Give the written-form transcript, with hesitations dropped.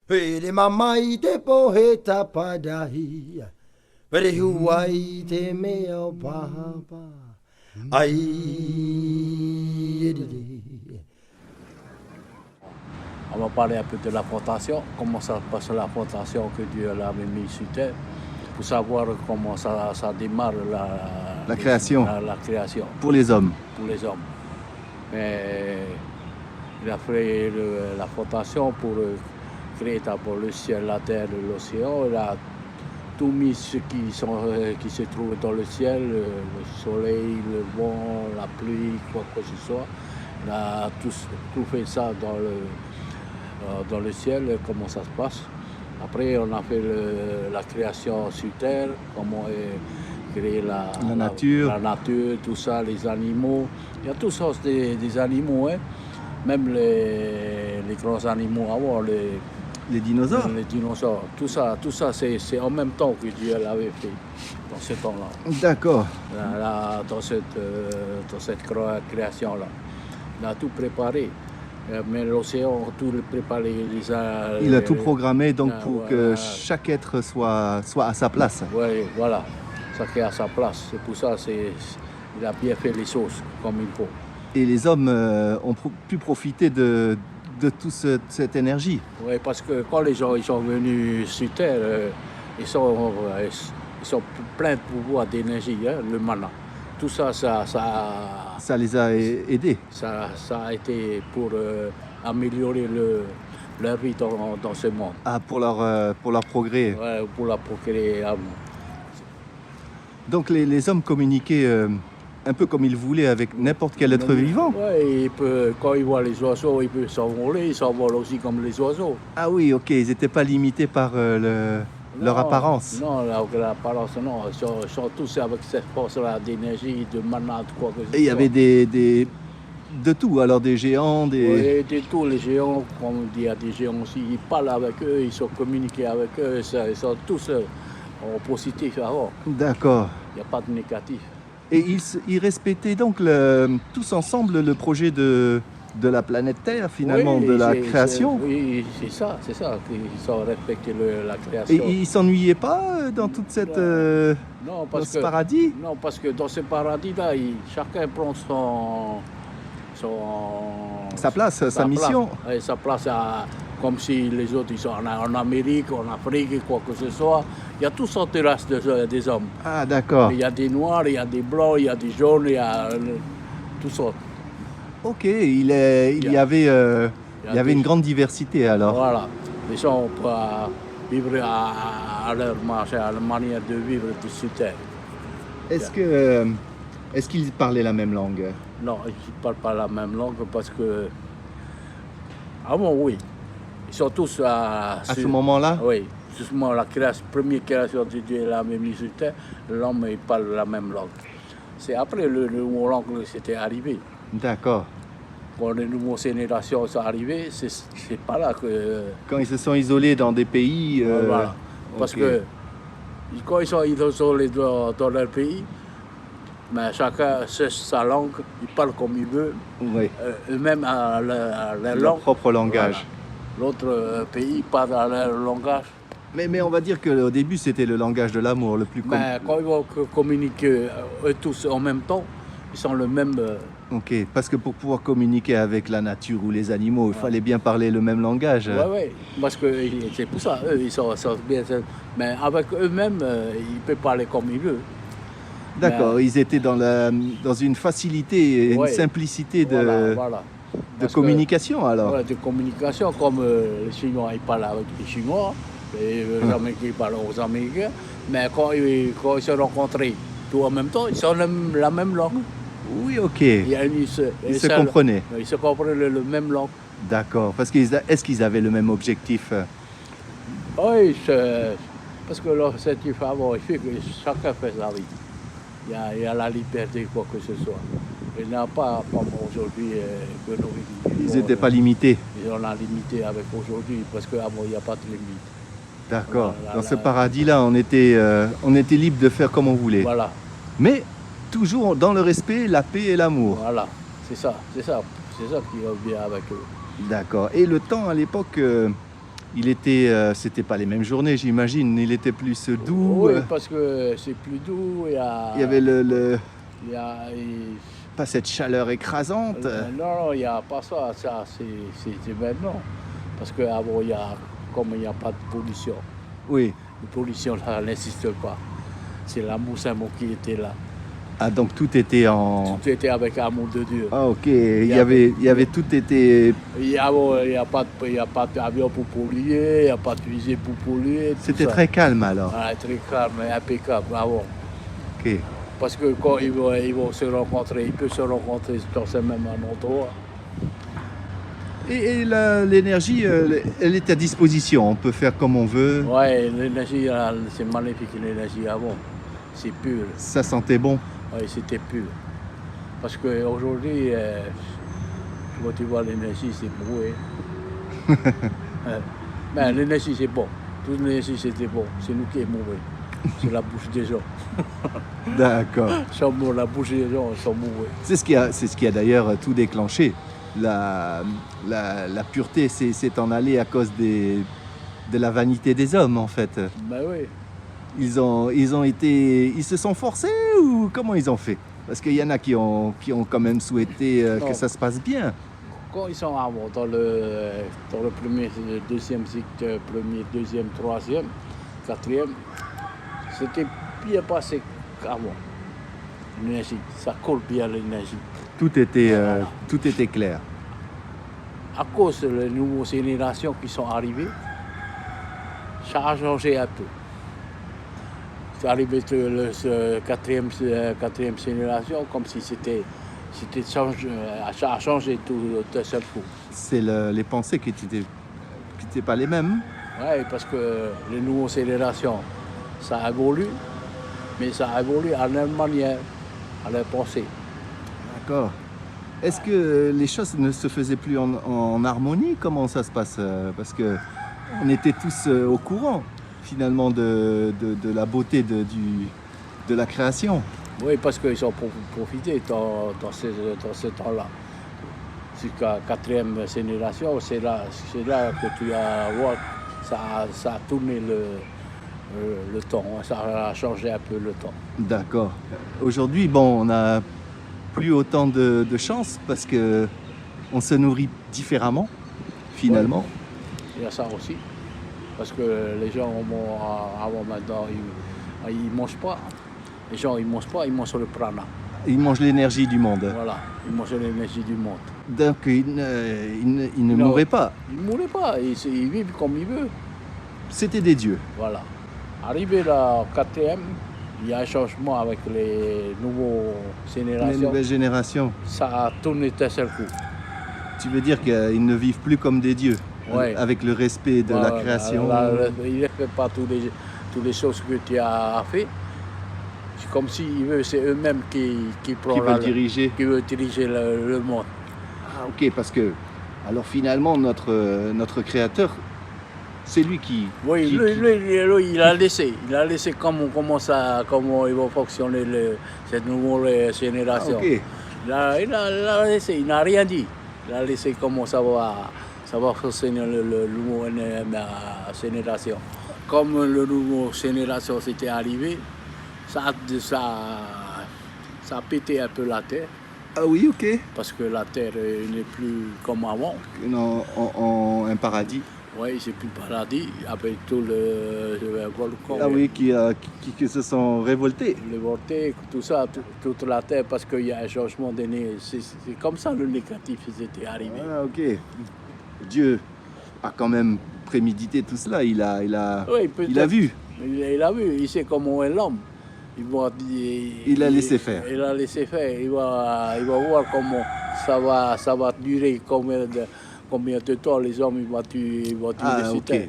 Pere mamai te poheta padahi, pere huai te mea papa, ai On va parler un peu de la plantation, comment ça se passe la plantation que Dieu avait mis sur terre, pour savoir comment ça démarre La création. La création Pour les hommes. pour les hommes. Mais il a fait la plantation pour créer d'abord le ciel, la terre, l'océan. Il a tout mis ce qui se trouve dans le ciel, le soleil, le vent, la pluie, quoi que ce soit. Il a tout fait ça dans le ciel, comment ça se passe. Après, on a fait la création sur terre, comment créer la nature. la nature, tout ça, les animaux. Il y a toutes sortes des animaux, hein. Même les grands animaux avant, Les dinosaures. les dinosaures. Tout ça c'est en même temps que Dieu l'avait fait, dans ce temps-là. D'accord. Dans cette création-là. Il a tout préparé. Mais l'océan, tout préparé. Il a tout programmé donc Ah, pour voilà. que chaque être soit à sa place. Oui, voilà. Chacun à sa place. C'est pour ça il a bien fait les choses comme il faut. Et les hommes ont pu profiter de toute cette énergie. Oui, parce que quand les gens ils sont venus sur Terre, ils sont pleins de pouvoir, d'énergie, hein, le mana. Tout ça, Ça les a aidés. ça a été pour améliorer leur vie dans ce monde. Ah, pour leur progrès. Ouais, pour la procréer. Donc les hommes communiquaient un peu comme ils voulaient avec n'importe quel être vivant. Ouais, quand ils voient les oiseaux, ils peuvent s'envoler, ils s'envolent aussi comme les oiseaux. Ah oui, ok, ils n'étaient pas limités par leur Non, apparence. Non, l'apparence, non. Ils sont tous avec cette force-là d'énergie, de mana, de quoi que ce soit. Et il y avait de tout, alors des géants, des... Oui, de tous les géants, comme on dit, il y a des géants aussi, ils parlent avec eux, ils sont communiqués avec eux, ils sont tous en positif avant. D'accord. Il n'y a pas de négatif. Et ils respectaient donc tous ensemble le projet de la planète Terre, finalement, Oui, de la c'est- création. Oui, c'est ça, ils ont respecté la Et création. ils s'ennuyaient pas dans toute cette... Non, dans parce ce que, paradis? non, parce que dans ce paradis-là, chacun prend Sa place, sa mission. Place. Et sa place, comme si les autres ils sont en Amérique, en Afrique, quoi que ce soit. Il y a toutes sortes de races des hommes. Ah, d'accord. Il y a des noirs, il y a des blancs, il y a des jaunes, il y a toutes sortes. Ok, il y avait une grande diversité alors. Voilà. Les gens peuvent vivre à leur marché, à leur manière de vivre sur Terre. Est-ce qu'ils parlaient la même langue? Non, ils ne parlent pas la même langue parce que. Avant, oui. Ils sont tous À ce moment-là? Oui. Justement, la première création de Dieu, la même mise sur terre, l'homme il parle la même langue. C'est après le nouveau langue que c'était arrivé. D'accord. Quand les nouvelles générations sont arrivées, c'est pas là que. Quand ils se sont isolés dans des pays... Voilà. Parce ok. que quand ils sont isolés dans leur pays, mais chacun sait sa langue, il parle comme il veut, Oui, eux-mêmes à leur leur langue. propre langage. Voilà. L'autre pays parle à leur langage. Mais on va dire qu'au début, c'était le langage de l'amour, le plus... Mais quand ils vont communiquer eux tous en même temps, ils sont le même. Ok, parce que pour pouvoir communiquer avec la nature ou les animaux, il fallait bien parler le même langage. Oui, parce que c'est pour ça, eux, ils sont bien. Mais avec eux-mêmes, ils peuvent parler comme ils veulent. D'accord, ils étaient dans une facilité et une Ouais. simplicité Voilà. de Parce que- communication alors. Voilà, de communication, comme les Chinois, ils parlent avec les Chinois, les Américains, ils parlent aux Américains. Mais quand ils se rencontrent tout en même temps, ils ont la même langue. Oui, ok. Ils se comprenaient. Ils se comprennent le même langue. D'accord, parce est-ce qu'ils avaient le même objectif? Oui, parce que l'objectif avant, il fait que chacun fait sa vie. Il y a la liberté, quoi que ce soit. Il n'y a pas comme aujourd'hui que nous vivons. Ils n'étaient pas limités. Ils ont la limité avec aujourd'hui, parce qu'avant, il n'y a pas de limite. D'accord. Voilà, Dans ce paradis-là, on était libre de faire comme on voulait. Voilà, Mais toujours dans le respect, la paix et l'amour. voilà, c'est ça qui revient avec eux. D'accord. Et le temps à l'époque, il était, c'était pas les mêmes journées, j'imagine. Il était plus doux. Oui, parce que c'est plus doux. Il y avait Il y a- il- pas cette chaleur écrasante. non, il n'y a pas ça. Ça, c'est maintenant. Parce qu'avant, comme il n'y a pas de pollution, Oui. la pollution là n'existe pas. C'est l'amour Saint-Mont qui était là. Ah, donc tout était en. Tout était avec l'amour de Dieu. Ah, ok. Il y avait tout été. Il n'y a pas d'avion pour polluer, il n'y a pas de fusée pour polluer. tout C'était ça. très calme alors. Ah, très calme et impeccable avant. Ok. Parce que quand ils vont se rencontrer, ils peuvent se rencontrer dans ce même endroit. Et l'énergie, elle est à disposition. On peut faire comme on veut. Ouais, l'énergie, c'est magnifique l'énergie avant. C'est pur. Ça sentait bon. Oui, c'était pur. Parce qu'aujourd'hui, quand tu vois l'énergie, c'est brouillé. Mais l'énergie, c'est bon. Toute l'énergie, c'était bon. C'est nous qui est mauvais. C'est la bouche des gens. D'accord. La bouche des gens sont mauvais. C'est ce qui a d'ailleurs tout déclenché. La pureté s'est en allée à cause de la vanité des hommes, en fait. Ben oui. Ils se sont forcés ou comment ils ont fait? Parce qu'il y en a qui ont quand même souhaité Non. que ça se passe bien. Quand ils sont avant, dans le premier, le deuxième cycle, premier, deuxième, troisième, quatrième, c'était bien passé qu'avant. L'énergie, ça colle bien l'énergie. Tout était clair. À cause des nouvelles générations qui sont arrivées, ça a changé un peu. C'est arrivé ce quatrième génération comme si ça a changé tout d'un seul coup. C'est les pensées qui étaient pas les mêmes. Oui, parce que les nouvelles générations, ça évolue, mais ça évolue à leur manière, à leur pensée. D'accord. Est-ce que les choses ne se faisaient plus en harmonie? Comment ça se passe? Parce que on était tous au courant finalement de la beauté de la création. Oui, parce qu'ils ont profité dans ce temps-là. Jusqu'à la quatrième génération, c'est là que tu vas voir, ça a tourné le temps, ça a changé un peu le temps. D'accord. Aujourd'hui, bon, on n'a plus autant de chance parce que on se nourrit différemment, finalement. Il y a ça aussi. Parce que les gens, avant maintenant, ils ne mangent pas. Les gens, ils mangent pas, ils mangent le prana. Ils mangent l'énergie du monde. Voilà, ils mangent l'énergie du monde. Donc, ils ne Non. mourraient pas. Ils ne mourraient pas, ils vivent comme ils veulent. C'était des dieux. Voilà. Arrivé la quatrième, il y a un changement avec les nouvelles Les générations. nouvelles générations. Ça a tourné d'un seul coup. Tu veux dire qu'ils ne vivent plus comme des dieux, Ouais. avec le respect de la Voilà, création. il ne fait pas toutes les choses que tu as fait. C'est comme si c'est eux-mêmes qui qui veulent diriger. qui veulent diriger le monde. Ah, ok, parce que alors finalement notre créateur, c'est lui qui. Oui, qui- lui, il a laissé comment ils vont fonctionner cette nouvelle Ah, génération. ok. Il a laissé, il n'a rien dit. Il a laissé comment ça va fonctionner le nouveau génération. Comme le nouveau génération s'était arrivé, ça a pété un peu la terre, Ah oui, ok. parce que la terre n'est plus comme avant. Non, un paradis. Oui, c'est plus paradis, avec tout le volcan. Ah oui, qui se sont révoltés. Le vortex, tout ça, toute la terre, parce qu'il y a un changement d'année. C'est comme ça le négatif était arrivé. Ah ok. Dieu a quand même prémédité tout cela. Il a Oui, peut-être. il a vu. Il a vu, il sait comment est l'homme. Il a laissé faire. Il a laissé faire. Il va voir comment ça va durer, combien de temps les hommes ils vont tuer Ah sur ok. terre.